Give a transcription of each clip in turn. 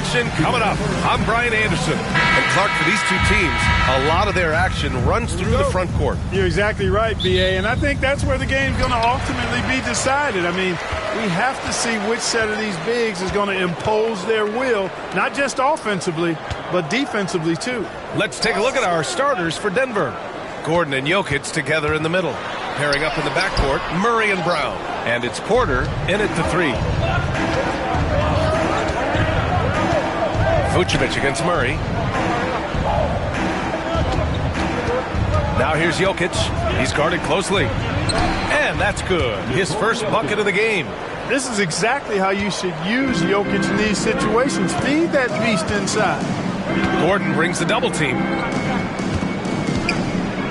action coming up. I'm Brian Anderson. And Clark, for these two teams, a lot of their action runs through the front court. You're exactly right, B.A., and I think that's where the game's going to ultimately be decided. I mean, we have to see which set of these bigs is going to impose their will, not just offensively, but defensively, too. Let's take a look at our starters for Denver. Gordon and Jokic together in the middle. Pairing up in the backcourt, Murray and Brown. And it's Porter in at the 3. Vucevic against Murray. Now here's Jokic. He's guarded closely. And that's good. His first bucket of the game. This is exactly how you should use Jokic in these situations. Feed that beast inside. Gordon brings the double team.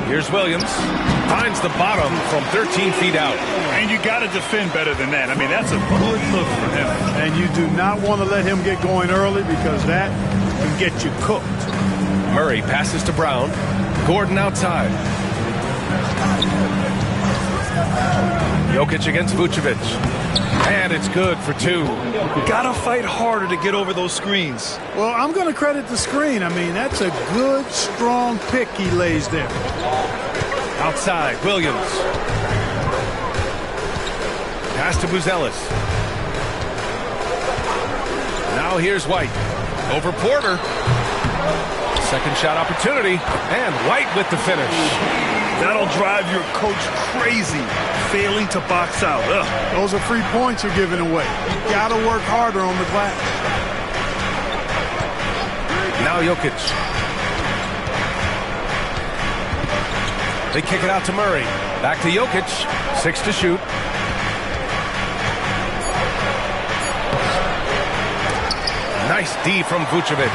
Here's Williams. Finds the bottom from 13 feet out. And you got to defend better than that. I mean, that's a good look for him. And you do not want to let him get going early because that can get you cooked. Murray passes to Brown. Gordon outside. Jokic against Vucevic. And it's good for 2. Gotta fight harder to get over those screens. Well, I'm going to credit the screen. I mean, that's a good, strong pick he lays there. Outside, Williams. Pass to Buzelis. Now here's White. Over Porter. Second shot opportunity. And White with the finish. That'll drive your coach crazy, failing to box out. Ugh. Those are free points you're giving away. You got to work harder on the glass. Now Jokic. They kick it out to Murray. Back to Jokic. 6 to shoot. Nice D from Vucevic.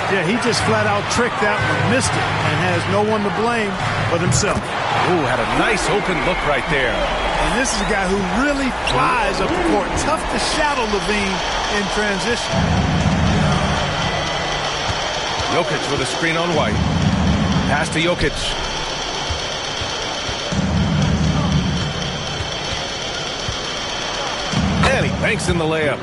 Yeah, he just flat out tricked that one, missed it, and has no one to blame but himself. Ooh, had a nice open look right there. And this is a guy who really flies up the court. Tough to shadow Levine in transition. Jokic with a screen on White. Pass to Jokic. And he banks in the layup.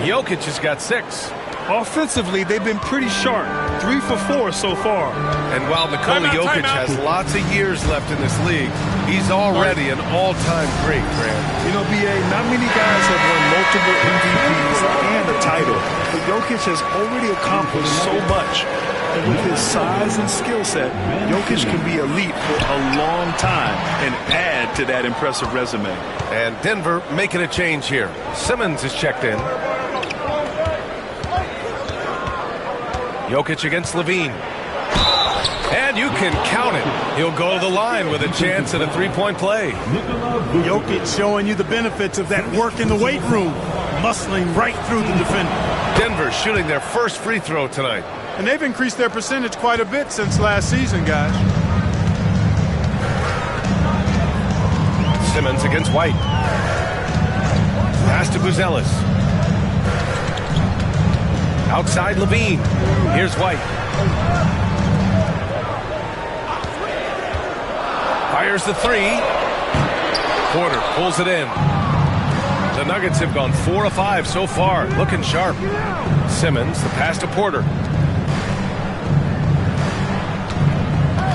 Jokic has got 6. Offensively, they've been pretty sharp. 3 for 4 so far. And while Nikola Jokic has lots of years left in this league, he's already an all-time great, Grant. You know, B.A., not many guys have won multiple MVPs and a title. But Jokic has already accomplished so much. And with his size and skill set, Jokic can be elite for a long time and add to that impressive resume. And Denver making a change here. Simmons is checked in. Jokic against Levine. And you can count it. He'll go to the line with a chance at a 3-point play. Jokic showing you the benefits of that work in the weight room. Muscling right through the defender. Denver shooting their first free throw tonight. And they've increased their percentage quite a bit since last season, guys. Simmons against White. Pass to Buzelis. Outside Levine. Here's White. Fires the 3. Porter pulls it in. The Nuggets have gone 4 of 5 so far. Looking sharp. Simmons, the pass to Porter.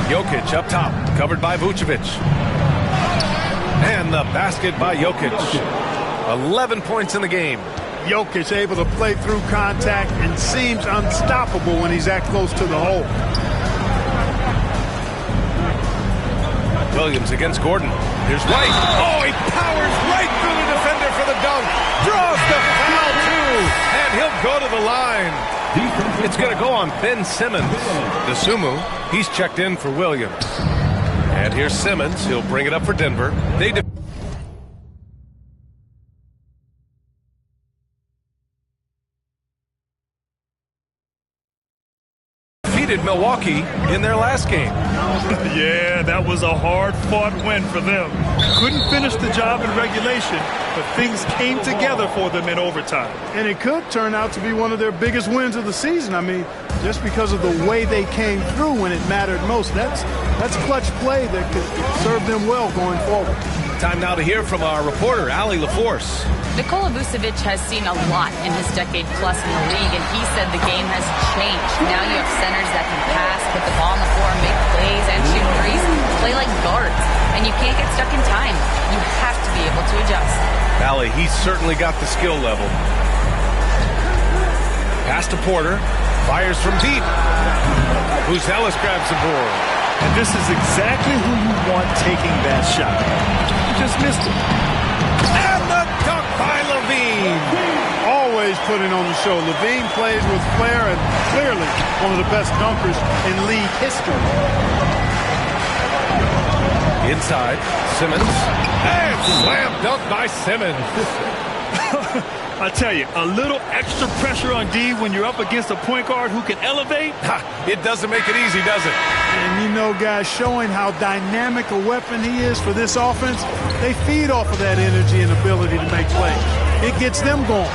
Jokic up top, covered by Vucevic. And the basket by Jokic. 11 points in the game. Jokic able to play through contact and seems unstoppable when he's that close to the hole. Williams against Gordon. Here's White. Oh, he powers right through the defender for the dunk. Draws the foul, too. And he'll go to the line. It's going to go on Ben Simmons. DeSumo, he's checked in for Williams. And here's Simmons. He'll bring it up for Denver. They defeated Milwaukee in their last game. Yeah, that was a hard-fought win for them. Couldn't finish the job in regulation, but things came together for them in overtime. And it could turn out to be one of their biggest wins of the season. I mean, just because of the way they came through when it mattered most. That's clutch play that could serve them well going forward. Time now to hear from our reporter, Allie LaForce. Nikola Vucevic has seen a lot in his decade-plus in the league, and he said the game has changed. Now you have centers that can pass, put the ball on the floor, make plays, and shoot threes, play like guards. And you can't get stuck in time. You have to be able to adjust. Allie, he's certainly got the skill level. Pass to Porter. Fires from deep. Ellis grabs the board. And this is exactly who you want taking that shot. You just missed it. And the dunk by Levine. Always putting on the show. Levine plays with flair and clearly one of the best dunkers in league history. Inside, Simmons. And slam dunk by Simmons. I tell you, a little extra pressure on D when you're up against a point guard who can elevate. It doesn't make it easy, does it? And you know, guys, showing how dynamic a weapon he is for this offense, they feed off of that energy and ability to make plays. It gets them going.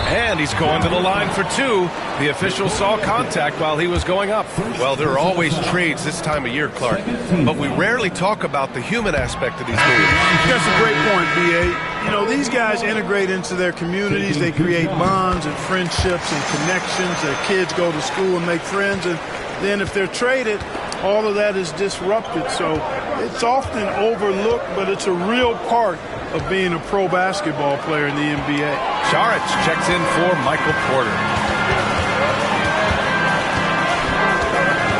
And he's going to the line for two. The official saw contact while he was going up. Well, there are always trades this time of year, Clark. But we rarely talk about the human aspect of these moves. That's a great point, B.A. You know, these guys integrate into their communities. They create bonds and friendships and connections. Their kids go to school and make friends. And then if they're traded, all of that is disrupted. So it's often overlooked, but it's a real part of being a pro basketball player in the NBA. Saric checks in for Michael Porter.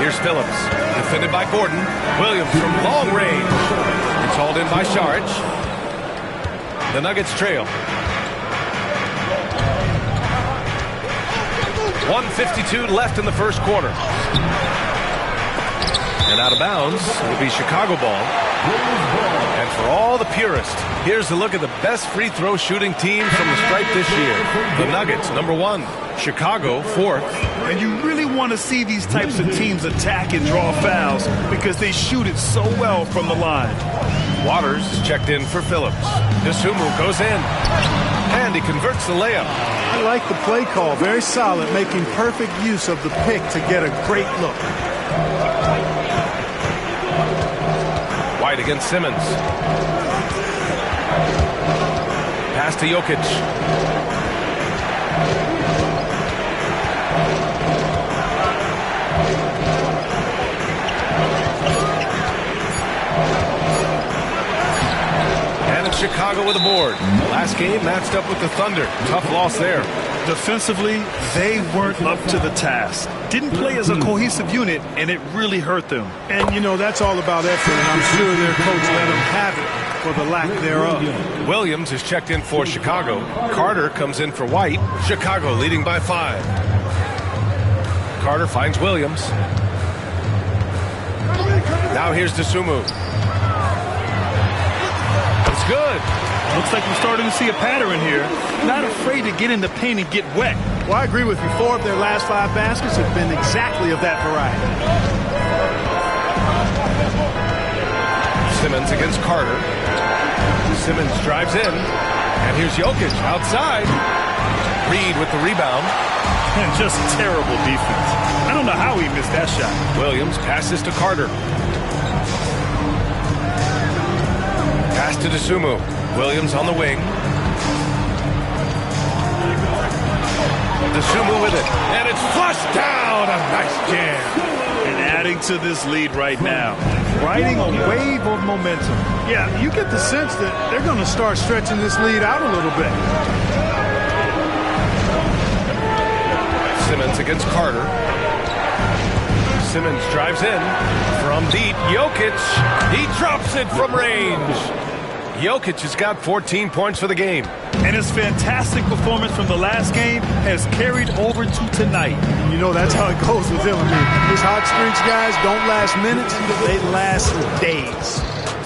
Here's Phillips, defended by Gordon. Williams from long range. It's hauled in by Saric. The Nuggets trail. 1:52 left in the first quarter. And out of bounds, it'll be Chicago ball. And for all the purists, here's a look at the best free throw shooting teams from the stripe this year. The Nuggets, number 1. Chicago, 4th. And you really want to see these types of teams attack and draw fouls because they shoot it so well from the line. Waters is checked in for Phillips. Dosunmu goes in. And he converts the layup. I like the play call. Very solid, making perfect use of the pick to get a great look. White against Simmons. Pass to Jokic. And it's Chicago with a board. Last game matched up with the Thunder. Tough loss there. Defensively, they weren't up to the task. Didn't play as a cohesive unit, and it really hurt them. And, you know, that's all about effort, and I'm sure their coach let them have it for the lack thereof. Williams is checked in for Chicago. Carter comes in for White. Chicago leading by 5. Carter finds Williams. Now here's Dosunmu. It's good. Looks like we're starting to see a pattern here. Not afraid to get in the paint and get wet. Well, I agree with you. 4 of their last 5 baskets have been exactly of that variety. Simmons against Carter. Simmons drives in. And here's Jokic outside. Reed with the rebound. And just terrible defense. I don't know how he missed that shot. Williams passes to Carter. Pass to Dosunmu. Williams on the wing. Dosunmu with it. And it's flushed down. A nice jam. And adding to this lead right now. Riding a wave of momentum. Yeah, you get the sense that they're going to start stretching this lead out a little bit. Simmons against Carter. Simmons drives in from deep. Jokic. He drops it from range. Jokic has got 14 points for the game. And his fantastic performance from the last game has carried over to tonight. You know, that's how it goes with him. I mean, his hot streaks, guys, don't last minutes. They last days.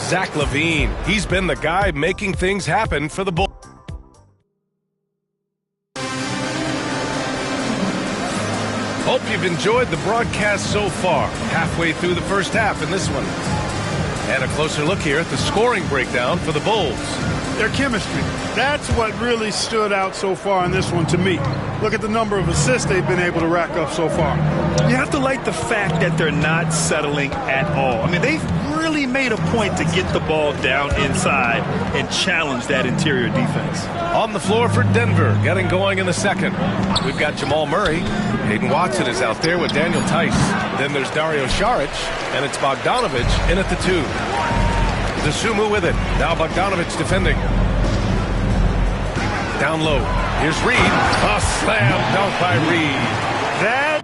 Zach LaVine. He's been the guy making things happen for the Bulls. Hope you've enjoyed the broadcast so far. Halfway through the first half in this one. And a closer look here at the scoring breakdown for the Bulls. Their chemistry. That's what really stood out so far in this one to me. Look at the number of assists they've been able to rack up so far. You have to like the fact that they're not settling at all. I mean, they've really made a point to get the ball down inside and challenge that interior defense. On the floor for Denver, getting going in the second. We've got Jamal Murray. Hayden Watson is out there with Daniel Tice. Then there's Dario Saric, and it's Bogdanovich in at the 2. Dosunmu with it. Now Bogdanovich defending. Down low. Here's Reed. A slam dunk by Reed. That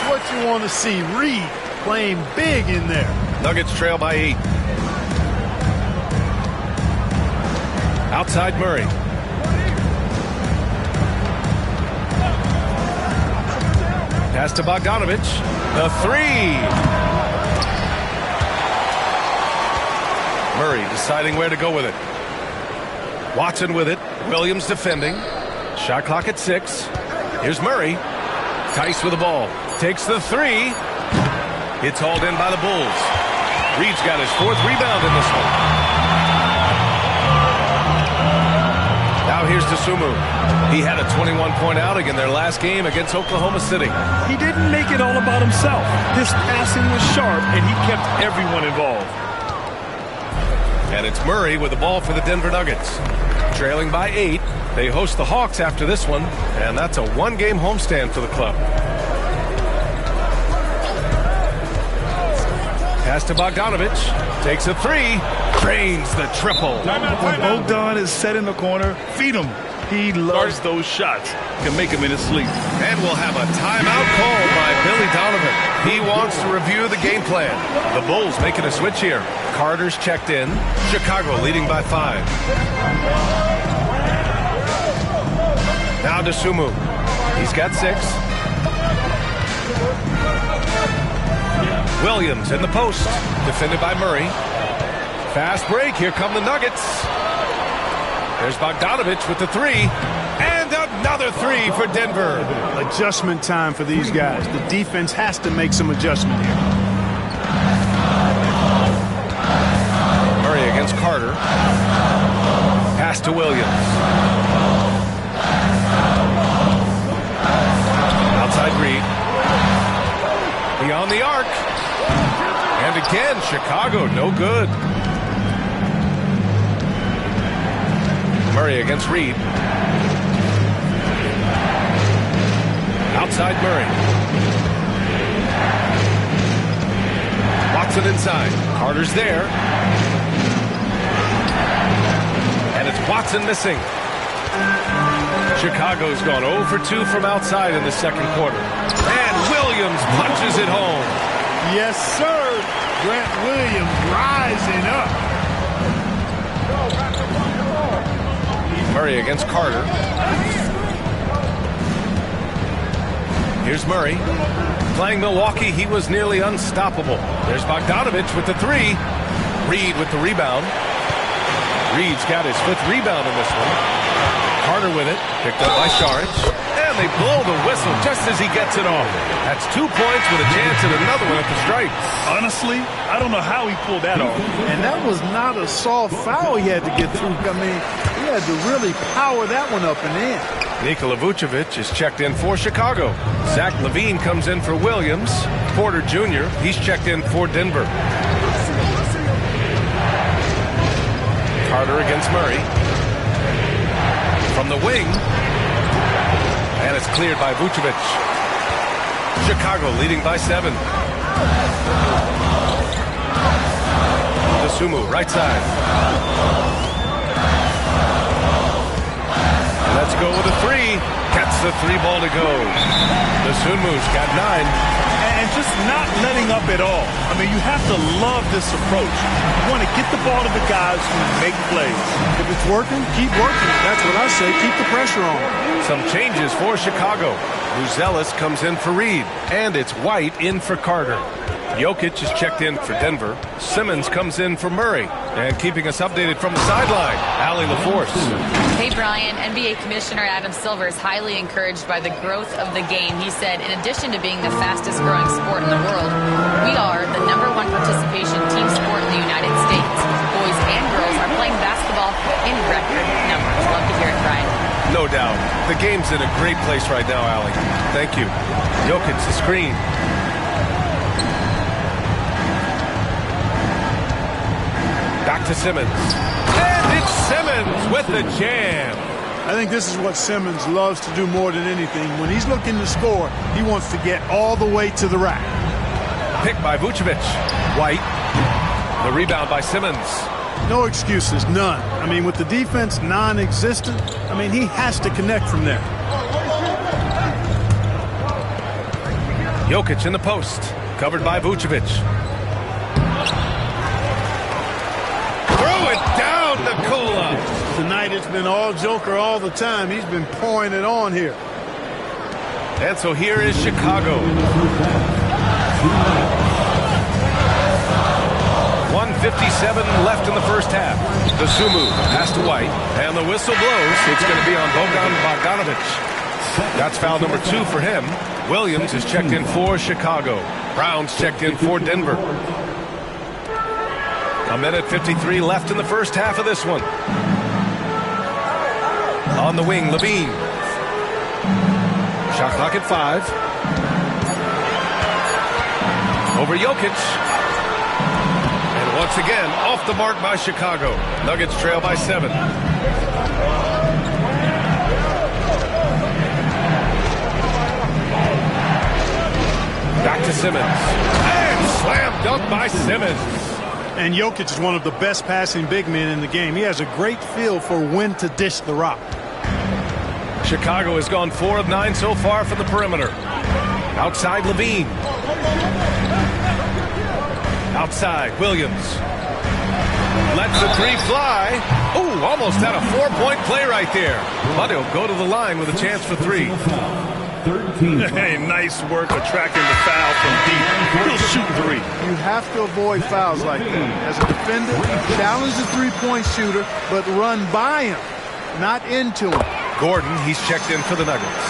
what you want to see. Reed playing big in there. Nuggets trail by 8. Outside Murray. Pass to Bogdanovich. The 3. Murray deciding where to go with it. Watson with it. Williams defending. Shot clock at 6. Here's Murray. Tice with the ball. Takes the 3. It's hauled in by the Bulls. Reed's got his 4th rebound in this one. Now here's Dosunmu. He had a 21-point outing in their last game against Oklahoma City. He didn't make it all about himself. His passing was sharp, and he kept everyone involved. And it's Murray with the ball for the Denver Nuggets. Trailing by 8. They host the Hawks after this one, and that's a 1-game homestand for the club. Pass to Bogdanovich. Takes a 3. Drains the triple. When Bogdan is set in the corner, feed him. He loves those shots. Can make him in his sleep. And we'll have a timeout called by Billy Donovan. He wants to review the game plan. The Bulls making a switch here. Carter's checked in. Chicago leading by 5. Now Dosunmu. He's got 6. Williams in the post. Defended by Murray. Fast break. Here come the Nuggets. There's Bogdanovich with the 3. And another 3 for Denver. Adjustment time for these guys. The defense has to make some adjustment here. Murray against Carter. Pass to Williams. Outside Reed. Beyond the arc. And again, Chicago, no good. Murray against Reed. Outside Murray. Watson inside. Carter's there. And it's Watson missing. Chicago's gone 0 for 2 from outside in the second quarter. And Williams punches it home. Yes, sir. Grant Williams rising up. Murray against Carter. Here's Murray. Playing Milwaukee, he was nearly unstoppable. There's Bogdanovich with the 3. Reed with the rebound. Reed's got his 5th rebound in this one. Carter with it. Picked up by Saric. And they blow the whistle just as he gets it off. That's 2 points with a chance at another one at the stripe. Honestly, I don't know how he pulled that off. And that was not a soft foul he had to get through. I mean, he had to really power that one up and in. Nikola Vucevic is checked in for Chicago. Zach LaVine comes in for Williams. Porter Jr., he's checked in for Denver. Carter against Murray. From the wing. And it's cleared by Vucevic. Chicago leading by 7. Dosunmu, right side. Let's go with a three. Gets the three ball to go. The Sunmu's got 9. And just not letting up at all. I mean, you have to love this approach. You want to get the ball to the guys who make plays. If it's working, keep working. That's what I say. Keep the pressure on. Some changes for Chicago. Buzelis comes in for Reed, and it's White in for Carter. Jokic is checked in for Denver. Simmons comes in for Murray. And keeping us updated from the sideline, Allie LaForce. Hey, Brian, NBA Commissioner Adam Silver is highly encouraged by the growth of the game. He said, in addition to being the fastest growing sport in the world, we are the #1 participation team sport in the United States. Boys and girls are playing basketball in record numbers. Love to hear it, Brian. No doubt. The game's in a great place right now, Allie. Thank you. Jokic, the screen. Back to Simmons. And it's Simmons with the jam. I think this is what Simmons loves to do more than anything. When he's looking to score, he wants to get all the way to the rack. Pick by Vucevic. White. The rebound by Simmons. No excuses, none. I mean, with the defense non-existent, I mean, he has to connect from there. Jokic in the post. Covered by Vucevic. Throw it down, Nikola. Tonight it's been all Joker all the time. He's been pouring it on here. And so here is Chicago. 1:57 left in the first half. The Sumu pass to White, and the whistle blows. It's going to be on Bogdanovic. That's foul number 2 for him. Williams is checked in for Chicago. Brown's checked in for Denver. 1:53 left in the first half of this one. On the wing, Levine. Shot clock at 5. Over Jokic. And once again, off the mark by Chicago. Nuggets trail by 7. Back to Simmons. And slam dunk by Simmons. And Jokic is one of the best passing big men in the game. He has a great feel for when to dish the rock. Chicago has gone 4 of 9 so far from the perimeter. Outside Levine. Outside Williams. Lets the 3 fly. Ooh, almost had a 4-point play right there. But he'll go to the line with a chance for 3. Hey, nice work attracting the foul from deep. He'll shoot 3. You have to avoid fouls like that. As a defender, challenge the three-point shooter, but run by him, not into him. Gordon, he's checked in for the Nuggets.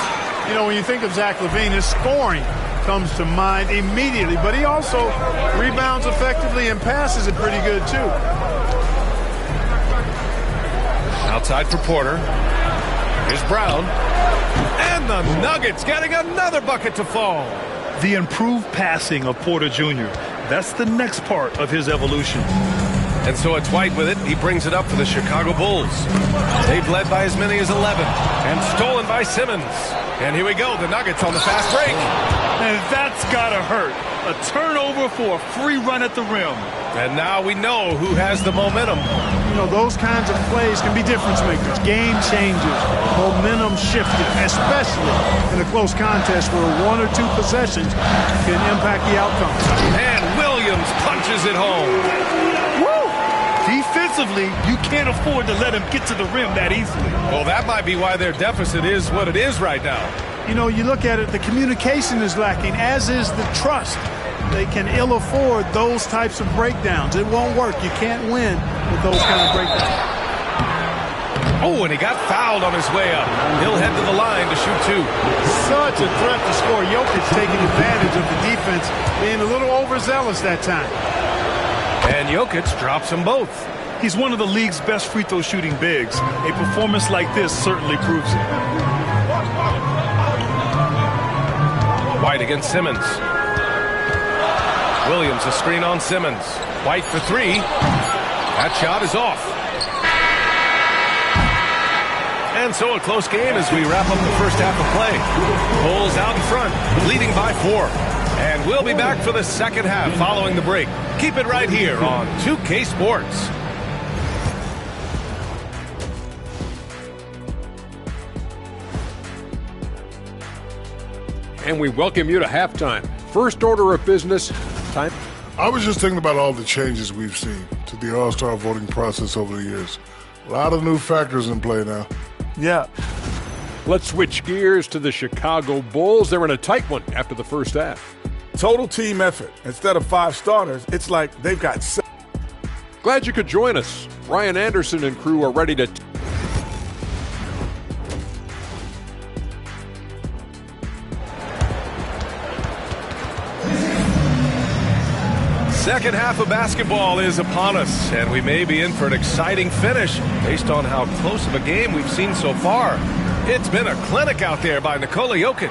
You know, when you think of Zach LaVine, his scoring comes to mind immediately, but he also rebounds effectively and passes it pretty good, too. Outside for Porter. Here's Brown. And the Nuggets getting another bucket to fall. The improved passing of Porter Jr. That's the next part of his evolution. And so it's White with it. He brings it up for the Chicago Bulls. They've led by as many as 11. And stolen by Simmons. And here we go. The Nuggets on the fast break. And that's gotta hurt. A turnover for a free run at the rim. And now we know who has the momentum. You know, those kinds of plays can be difference makers. Game changers, momentum shifting, especially in a close contest where 1 or 2 possessions can impact the outcome. And Williams punches it home. Woo! Defensively, you can't afford to let him get to the rim that easily. Well, that might be why their deficit is what it is right now. You know, you look at it, the communication is lacking, as is the trust. They can ill afford those types of breakdowns. It won't work. You can't win with those kind of breakdowns. Oh, and he got fouled on his way up. He'll head to the line to shoot 2. Such a threat to score. Jokic taking advantage of the defense, being a little overzealous that time. And Jokic drops them both. He's one of the league's best free throw shooting bigs. A performance like this certainly proves it. White against Simmons. Williams a screen on Simmons. White for 3. That shot is off. And so a close game as we wrap up the first half of play. Bulls out in front, leading by 4. And we'll be back for the second half following the break. Keep it right here on 2K Sports. and we welcome you to halftime. First order of business, time. I was just thinking about all the changes we've seen to the All-Star voting process over the years. A lot of new factors in play now. Yeah. Let's switch gears to the Chicago Bulls. They're in a tight one after the first half. Total team effort. Instead of 5 starters, it's like they've got 7. Glad you could join us. Ryan Anderson and crew are ready to... Second half of basketball is upon us, and we may be in for an exciting finish based on how close of a game we've seen so far. It's been a clinic out there by Nikola Jokic.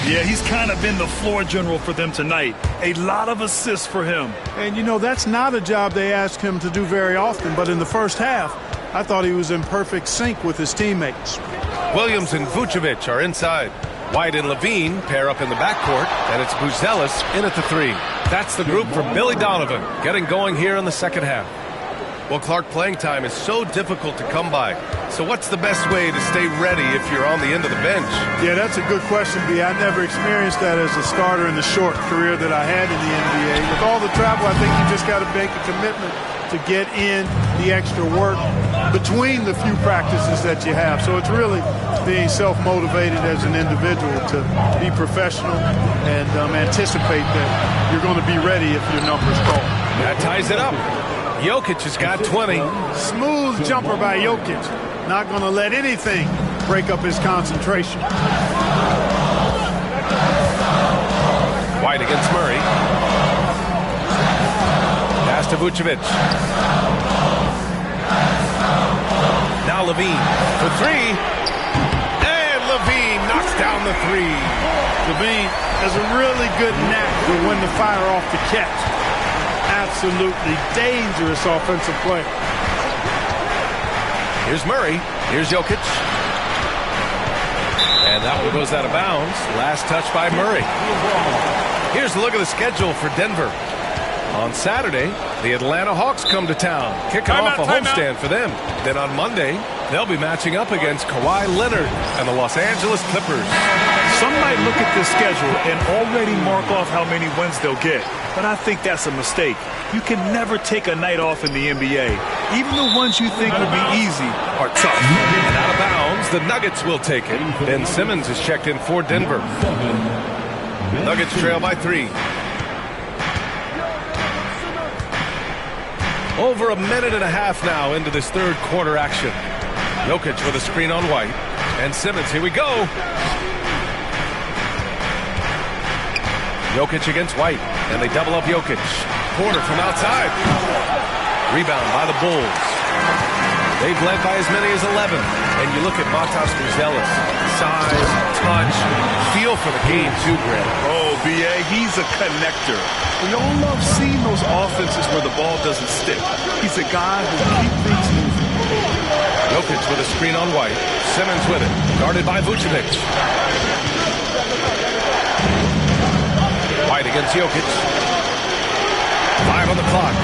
Yeah, he's kind of been the floor general for them tonight. A lot of assists for him. And, you know, that's not a job they ask him to do very often, but in the first half, I thought he was in perfect sync with his teammates. Williams and Vucevic are inside. White and Levine pair up in the backcourt, and it's Buzelis in at the 3. That's the group for Billy Donovan, getting going here in the second half. Well, Clark, playing time is so difficult to come by. So what's the best way to stay ready if you're on the end of the bench? Yeah, that's a good question, B. I never experienced that as a starter in the short career that I had in the NBA. With all the travel, I think you just got to make a commitment to get in the extra work between the few practices that you have. So it's really being self-motivated as an individual to be professional and anticipate that you're going to be ready if your number's called. That ties it up. Jokic has got 20. Smooth jumper by Jokic. Not going to let anything break up his concentration. White against Murray. Pass to Vucevic. Now Levine for 3. And Levine knocks down the 3. Levine has a really good knack for when to fire off the catch. Absolutely dangerous offensive play. Here's Murray. Here's Jokic. And that one goes out of bounds. Last touch by Murray. Here's a look at the schedule for Denver. On Saturday, the Atlanta Hawks come to town, kicking off a homestand for them. Then on Monday, they'll be matching up against Kawhi Leonard and the Los Angeles Clippers. Some might look at this schedule and already mark off how many wins they'll get. But I think that's a mistake. You can never take a night off in the NBA. Even the ones you think will be easy are tough. And out of bounds, the Nuggets will take it. Ben Simmons is checked in for Denver. Nuggets trail by 3. Over a minute and a half now into this third quarter action. Jokic with a screen on White. And Simmons, here we go. Jokic against White. And they double up Jokic. Porter from outside. Rebound by the Bulls. They've led by as many as 11. And you look at Matas Buzelis. Size, touch, feel for the game too, Greg. Oh, B.A., he's a connector. We all love seeing those offenses where the ball doesn't stick. He's a guy who keeps things moving. Jokic with a screen on White. Simmons with it. Guarded by Vucevic. White against Jokic. 5 on the clock.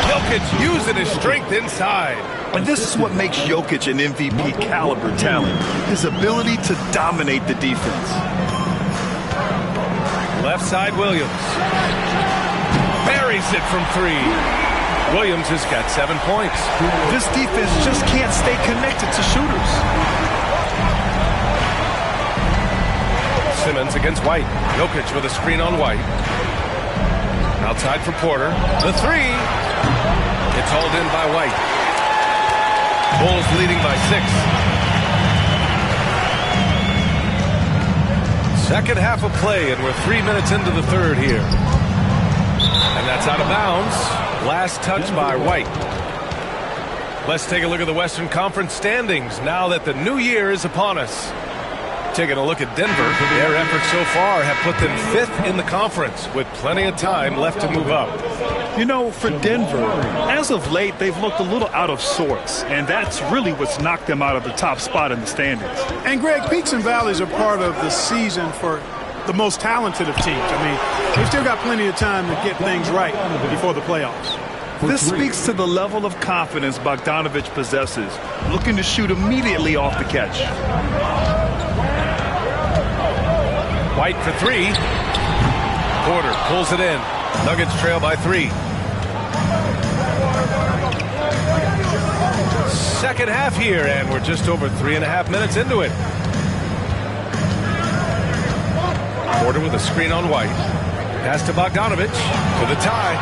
Jokic using his strength inside. And this is what makes Jokic an MVP caliber talent. His ability to dominate the defense. Left side, Williams. Buries it from 3. Williams has got 7 points. This defense just can't stay connected to shooters. Simmons against White. Jokic with a screen on White. Outside for Porter. The 3. It's hauled in by White. Bulls leading by 6. Second half of play, and we're 3 minutes into the third here. And that's out of bounds. Last touch by White. Let's take a look at the Western Conference standings now that the new year is upon us. Taking a look at Denver, their efforts so far have put them 5th in the conference with plenty of time left to move up. You know, for Denver, as of late, they've looked a little out of sorts, and that's really what's knocked them out of the top spot in the standings. And, Greg, peaks and valleys are part of the season for the most talented of teams. I mean, they've still got plenty of time to get things right before the playoffs. This speaks to the level of confidence Bogdanovic possesses, looking to shoot immediately off the catch. White for three. Porter pulls it in. Nuggets trail by 3. Second half here, and we're just over 3.5 minutes into it. Porter with a screen on White. Pass to Bogdanovich to the tie.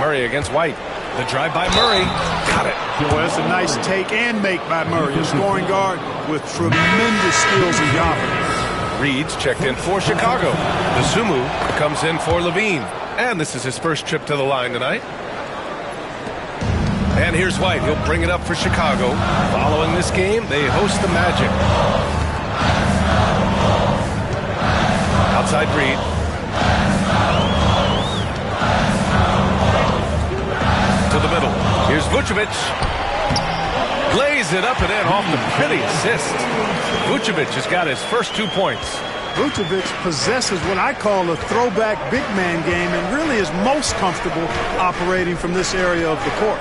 Murray against White. The drive by Murray. Got it. Boy, that's a nice take and make by Murray, a scoring guard with tremendous skills and confidence. Reed's checked in for Chicago. The Sumu comes in for Levine. And this is his first trip to the line tonight. And here's White. He'll bring it up for Chicago. Following this game, they host the Magic. Outside Reed. To the middle. Here's Vucevic. Lays it up and in off the pretty assist. Vucevic has got his first 2 points. Vucevic possesses what I call a throwback big man game and really is most comfortable operating from this area of the court.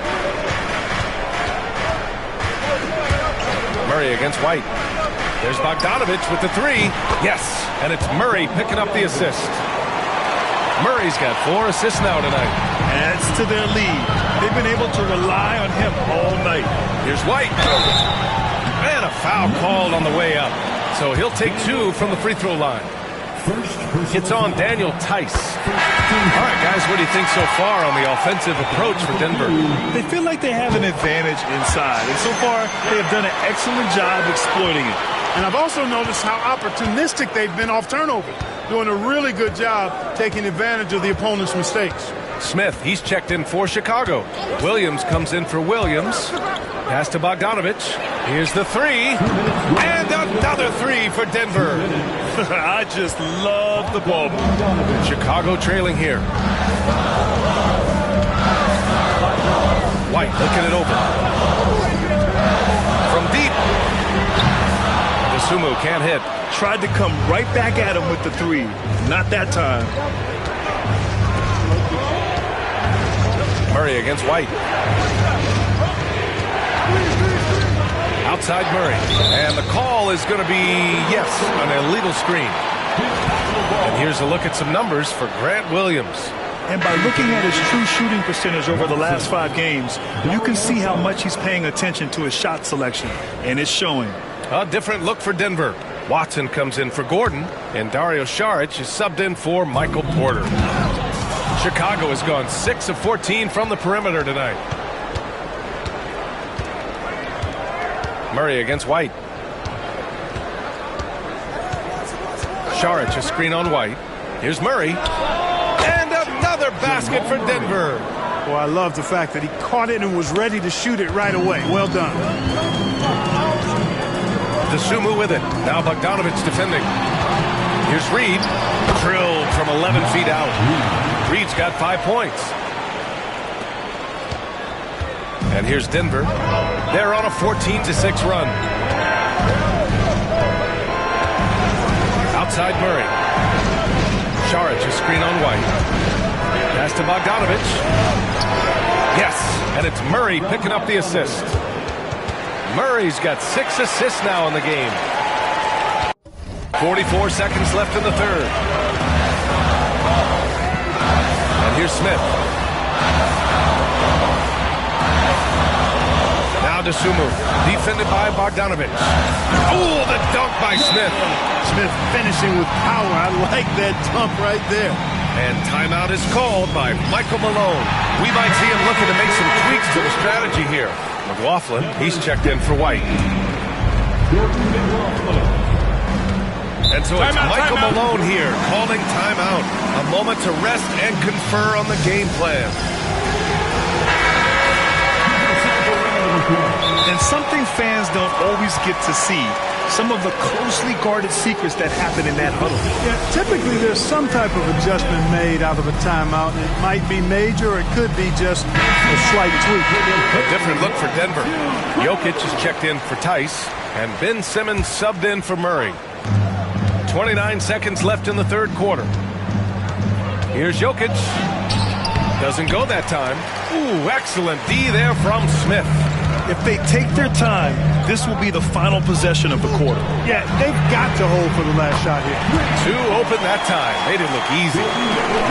Murray against White. There's Bogdanovich with the 3. Yes, and it's Murray picking up the assist. Murray's got 4 assists now tonight. Adds to their lead. They've been able to rely on him all night. Here's White. And a foul called on the way up. So he'll take 2 from the free throw line. It's on Daniel Tice. All right, guys, what do you think so far on the offensive approach for Denver? They feel like they have an advantage inside, and so far they have done an excellent job exploiting it. And I've also noticed how opportunistic they've been off turnover, doing a really good job taking advantage of the opponent's mistakes. Smith, he's checked in for Chicago. Williams comes in for Williams. Pass to Bogdanovich. Here's the 3. And another 3 for Denver. I just love the ball. Chicago trailing here. White looking it over. From deep. The Sumu can't hit. Tried to come right back at him with the 3. Not that time. Murray against White. Outside Murray. And the call is going to be, yes, an illegal screen. And here's a look at some numbers for Grant Williams. And by looking at his true shooting percentage over the last 5 games, you can see how much he's paying attention to his shot selection. And it's showing. A different look for Denver. Watson comes in for Gordon, and Dario Saric is subbed in for Michael Porter. Chicago has gone 6 of 14 from the perimeter tonight. Murray against White. Saric, a screen on White. Here's Murray. And another basket for Denver. Well, I love the fact that he caught it and was ready to shoot it right away. Well done. DeSumo with it. Now Bogdanovich defending. Here's Reed. Drilled from 11 feet out. Reed's got 5 points. And here's Denver. They're on a 14-6 run. Outside Murray. Saric, a screen on White. Pass to Bogdanovich. Yes, and it's Murray picking up the assist. Murray's got 6 assists now in the game. 44 seconds left in the third. And here's Smith. Now DeSumo, defended by Bogdanovich. Oh, the dunk by Smith. Smith finishing with power. I like that dunk right there. And timeout is called by Michael Malone. We might see him looking to make some tweaks to the strategy here. McLaughlin, he's checked in for White. And so it's Michael Malone here calling timeout. A moment to rest and confer on the game plan. And something fans don't always get to see. Some of the closely guarded secrets that happen in that huddle. Yeah, typically there's some type of adjustment made out of a timeout. It might be major, or it could be just a slight tweak. A different look for Denver. Jokic is checked in for Tice, and Ben Simmons subbed in for Murray. 29 seconds left in the third quarter. Here's Jokic. Doesn't go that time. Ooh, excellent D there from Smith. If they take their time, this will be the final possession of the quarter. Yeah, they've got to hold for the last shot here. 2 open that time. Made it look easy.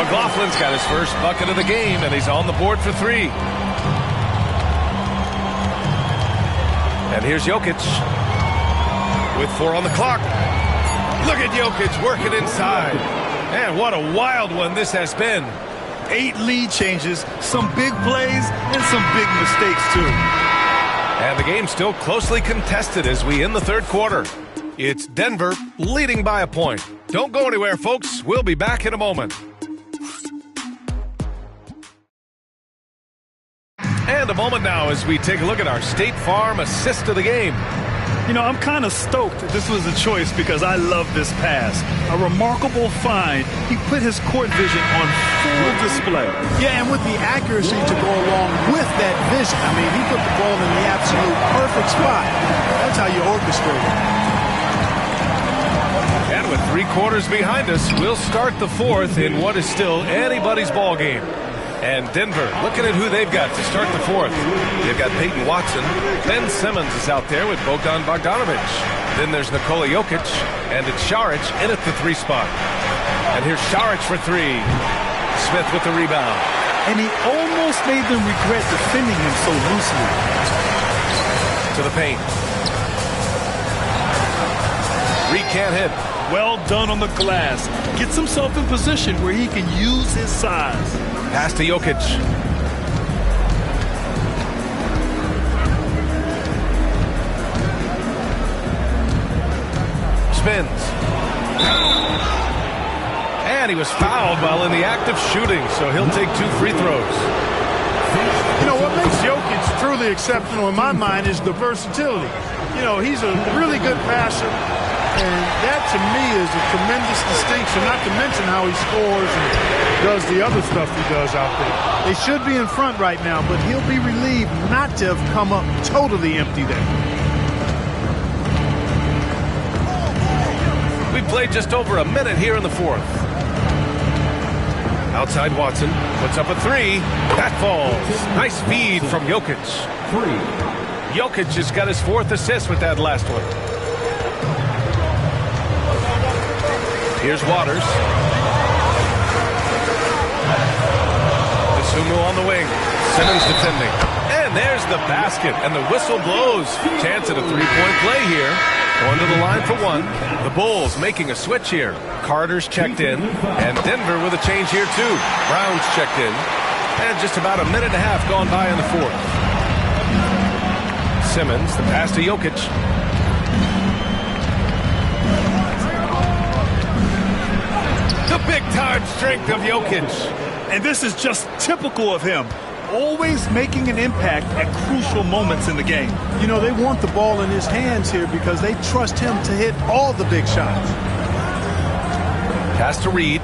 McLaughlin's got his first bucket of the game, and he's on the board for 3. And here's Jokic with 4 on the clock. Look at Jokic working inside. Man, what a wild one this has been. 8 lead changes, some big plays, and some big mistakes, too. And the game's still closely contested as we end the third quarter. It's Denver leading by a point. Don't go anywhere, folks. We'll be back in a moment. And a moment now as we take a look at our State Farm assist of the game. You know, I'm kind of stoked that this was a choice because I love this pass. A remarkable find. He put his court vision on full display. Yeah, and with the accuracy to go along with that vision. I mean, he put the ball in the absolute perfect spot. That's how you orchestrate it. And with 3 quarters behind us, we'll start the fourth in what is still anybody's ball game. And Denver, looking at who they've got to start the fourth. They've got Peyton Watson. Ben Simmons is out there with Bogdan Bogdanovic. Then there's Nikola Jokic, and it's Šarić in at the 3 spot. And here's Šarić for 3. Smith with the rebound. And he almost made them regret defending him so loosely. To the paint. Reed can't hit. Well done on the glass. Gets himself in position where he can use his size. Pass to Jokic. Spins. And he was fouled while in the act of shooting, so he'll take 2 free throws. You know, what makes Jokic truly exceptional in my mind is the versatility. You know, he's a really good passer. And that, to me, is a tremendous distinction, not to mention how he scores and does the other stuff he does out there. They should be in front right now, but he'll be relieved not to have come up totally empty there. We've played just over a minute here in the fourth. Outside Watson puts up a 3. That falls. Nice feed from Jokic. Jokic has got his 4th assist with that last one. Here's Waters. Sumu on the wing. Simmons defending. And there's the basket, and the whistle blows. Chance at a 3-point play here. Going to the line for 1. The Bulls making a switch here. Carter's checked in, and Denver with a change here too. Brown's checked in. And just about a minute and a half gone by in the fourth. Simmons, the pass to Jokic. The big-time strength of Jokic. And this is just typical of him. Always making an impact at crucial moments in the game. You know, they want the ball in his hands here because they trust him to hit all the big shots. Pass to Reed.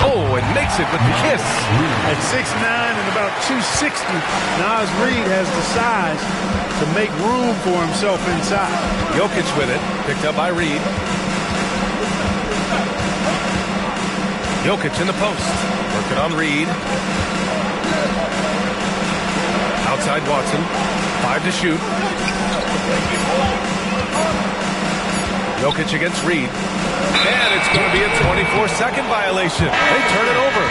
Oh, and makes it with the kiss. At 6'9" and about 260, Naz Reed has the size to make room for himself inside. Jokic with it, picked up by Reed. Jokic in the post, working on Reed. Outside Watson, 5 to shoot. Jokic against Reed. And it's going to be a 24-second violation. They turn it over.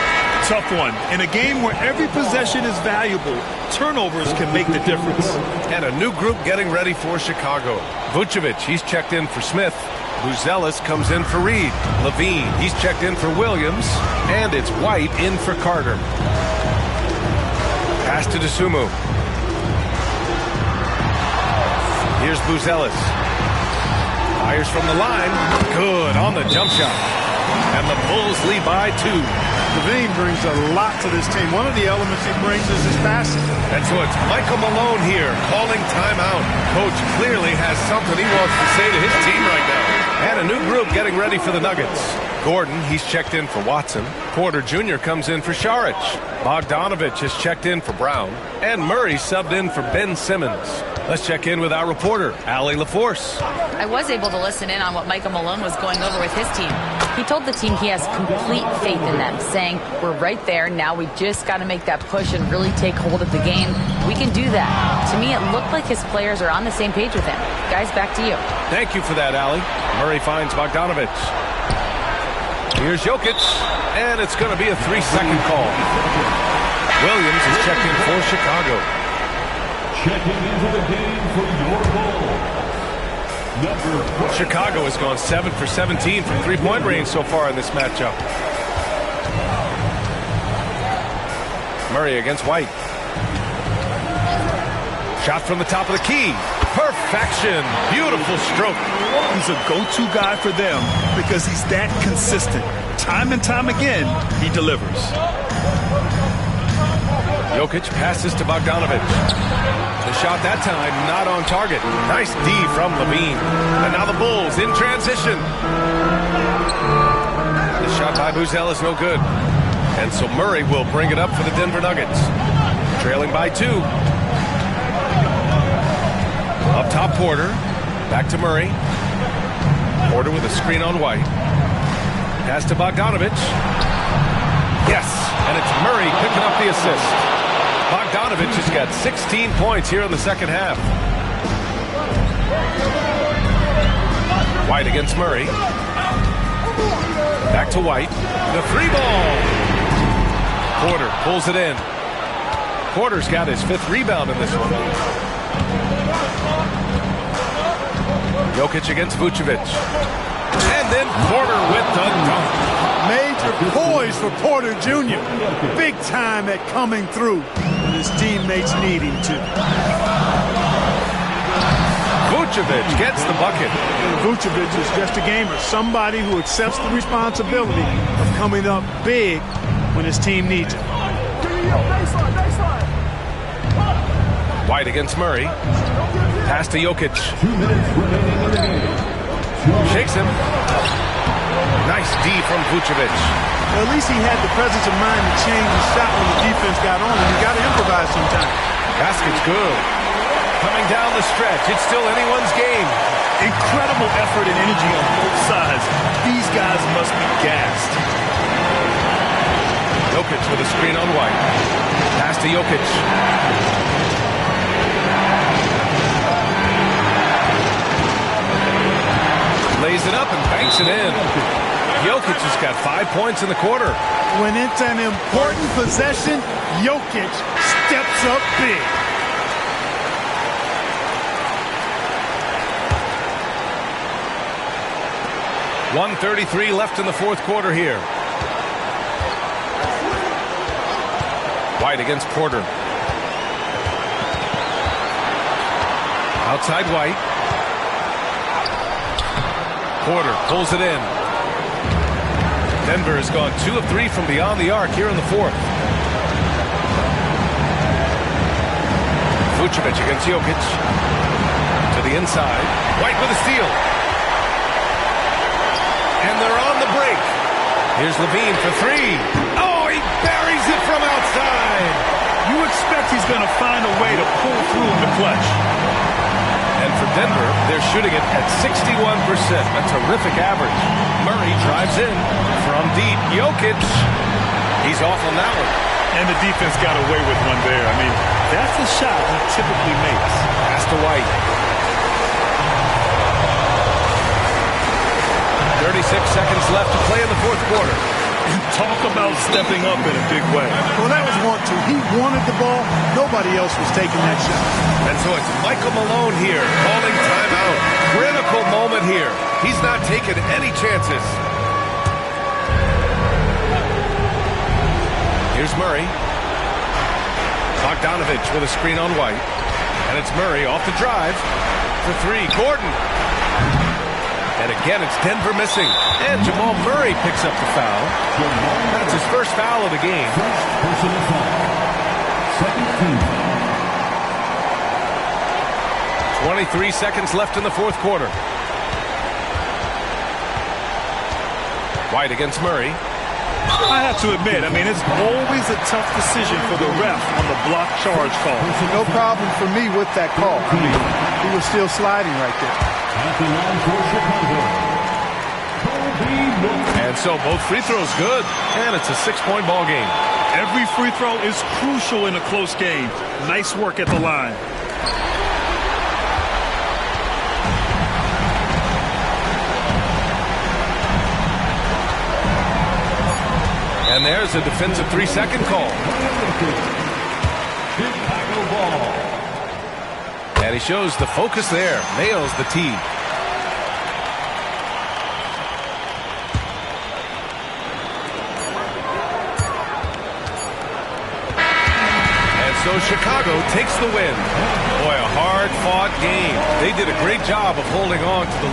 Tough one. In a game where every possession is valuable, turnovers can make the difference. And a new group getting ready for Chicago. Vucevic, he's checked in for Smith. Buzelis comes in for Reed. Levine, he's checked in for Williams. And it's White in for Carter. Pass to Dosunmu. Here's Buzelis. Fires from the line. Good on the jump shot. And the Bulls lead by 2. Levine brings a lot to this team. One of the elements he brings is his passing. And so it's Michael Malone here calling timeout. Coach clearly has something he wants to say to his team right now. And a new group getting ready for the Nuggets. Gordon, he's checked in for Watson. Porter Jr. comes in for Šarić. Bogdanovic has checked in for Brown. And Murray subbed in for Ben Simmons. Let's check in with our reporter, Allie LaForce. I was able to listen in on what Michael Malone was going over with his team. He told the team he has complete faith in them, saying, we're right there, now we just got to make that push and really take hold of the game. We can do that. To me, it looked like his players are on the same page with him. Guys, back to you. Thank you for that, Allie. Murray finds Bogdanovich. Here's Jokic, and it's going to be a 3-second call. Williams is checked in for Chicago. Checking into the game for your ball. Chicago has gone 7 for 17 from three-point range so far in this matchup. Murray against White. Shot from the top of the key. Perfection. Beautiful stroke. He's a go-to guy for them because he's that consistent. Time and time again, he delivers. Jokic passes to Bogdanovich. The shot that time not on target. Nice D from Levine. And now the Bulls in transition. The shot by Buzel is no good. And so Murray will bring it up for the Denver Nuggets. Trailing by 2. Up top, Porter. Back to Murray. Porter with a screen on White. Pass to Bogdanovich. Yes, and it's Murray picking up the assist. Bogdanovich has got 16 points here in the second half. White against Murray. Back to White. The 3-ball. Porter pulls it in. Porter's got his 5th rebound in this one. Jokic against Vucevic. And then Porter with the dunk. Major poise for Porter Jr. Big time at coming through when his teammates need him to. Vucevic gets the bucket. Vucevic is just a gamer, somebody who accepts the responsibility of coming up big when his team needs it. White against Murray. Pass to Jokic. Shakes him. Nice D from Vucevic. Well, at least he had the presence of mind to change his shot when the defense got on him. You got to improvise sometimes. Basket's good. Coming down the stretch. It's still anyone's game. Incredible effort and energy on both sides. These guys must be gassed. Jokic with a screen on White. Pass to Jokic. Lays it up and banks it in. Jokic has got 5 points in the quarter. When it's an important possession, Jokic steps up big. .133 left in the fourth quarter here. White against Porter. Outside White. Porter pulls it in. Denver has gone 2 of 3 from beyond the arc here in the fourth. Vucevic against Jokic. To the inside. White with a steal. And they're on the break. Here's Levine for 3. Oh, he buries it from outside. You expect he's going to find a way to pull through in the clutch. And for Denver, they're shooting it at 61%, a terrific average. Murray drives in from deep. Jokic, he's off on that one. And the defense got away with one there. I mean, that's a shot he typically makes. Pass to White. 36 seconds left to play in the fourth quarter. Talk about stepping up in a big way. Well, that was want to. He wanted the ball. Nobody else was taking that shot. And so it's Michael Malone here calling timeout. Critical moment here. He's not taking any chances. Here's Murray. Bogdanovich with a screen on White. And it's Murray off the drive for 3. Gordon. And again, it's Denver missing. And Jamal Murray picks up the foul. That's his first foul of the game. 23 seconds left in the fourth quarter. White against Murray. I have to admit, I mean, it's always a tough decision for the ref on the block charge call. No problem for me with that call. I mean, he was still sliding right there. At the line for Chicago, And so both free throws good, and it's a 6-point ball game. Every free throw is crucial in a close game. Nice work at the line. And there's a defensive 3-second call. Chicago ball. And he shows the focus there. Nails the tee. And so Chicago takes the win. Boy, a hard-fought game. They did a great job of holding on to the